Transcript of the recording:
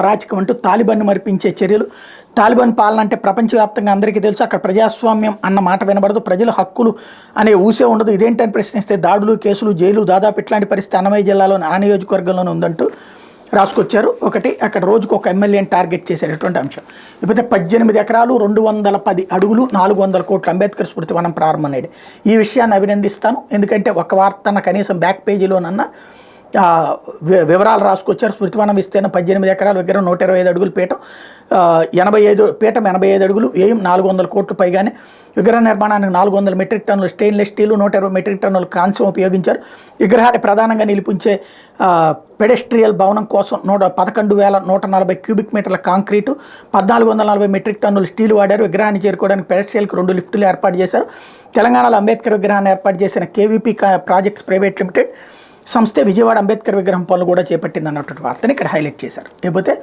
అరాచకం అంటూ తాలిబాన్ను మరిపించే చర్యలు. తాలిబాన్ పాలన అంటే ప్రపంచవ్యాప్తంగా అందరికీ తెలుసు. అక్కడ ప్రజాస్వామ్యం అన్న మాట వినబడదు, ప్రజల హక్కులు అనే ఊసే ఉండదు. ఇదేంటని ప్రశ్నిస్తే దాడులు, కేసులు, జైలు, దాదాపు ఇట్లాంటి పరిస్థితి అన్నమయ్య జిల్లాలోని ఆ నియోజకవర్గంలోనే ఉందంటూ రాసుకొచ్చారు. ఒకటి అక్కడ రోజుకు ఒక ఎమ్మెల్యేని టార్గెట్ చేసేటటువంటి అంశం. ఇకపోతే 18 ఎకరాలు 210 అడుగులు 400 కోట్ల అంబేద్కర్ స్మృతి వనం ప్రారంభం అనేది. ఈ విషయాన్ని అభినందిస్తాను. ఎందుకంటే ఒక వార్తన కనీసం బ్యాక్ పేజీలోనన్నా వివరాలు రాసుకొచ్చారు. స్మృతివనం విస్తీర్ణం 18 ఎకరాలు, విగ్రహం 125 అడుగులు, పీఠం 85 అడుగులు, వ్యయం 400 కోట్లు పైగానే. విగ్రహ నిర్మాణానికి 400 మెట్రిక్ టన్నులు స్టెయిన్లెస్ స్టీలు, 120 మెట్రిక్ టన్నులు కాంస్యం ఉపయోగించారు. విగ్రహాన్ని ప్రధానంగా నిలిపించే పెడెస్ట్రియల్ భవనం కోసం 11,140 క్యూబిక్ మీటర్ల కాంక్రీటు, 1,440 మెట్రిక్ టన్నులు స్టీల్ వాడారు. విగ్రహాన్ని చేరుకోవడానికి పెడెస్ట్రియల్కి 2 లిఫ్టులు ఏర్పాటు చేశారు. తెలంగాణలో అంబేద్కర్ విగ్రహాన్ని ఏర్పాటు చేసిన కేవీపీ ప్రాజెక్ట్స్ ప్రైవేట్ లిమిటెడ్ సంస్థ విజయవాడ అంబేద్కర్ విగ్రహం పనులు కూడా చేపట్టింది అన్నటువంటి వార్తని ఇక్కడ హైలైట్ చేశారు. లేకపోతే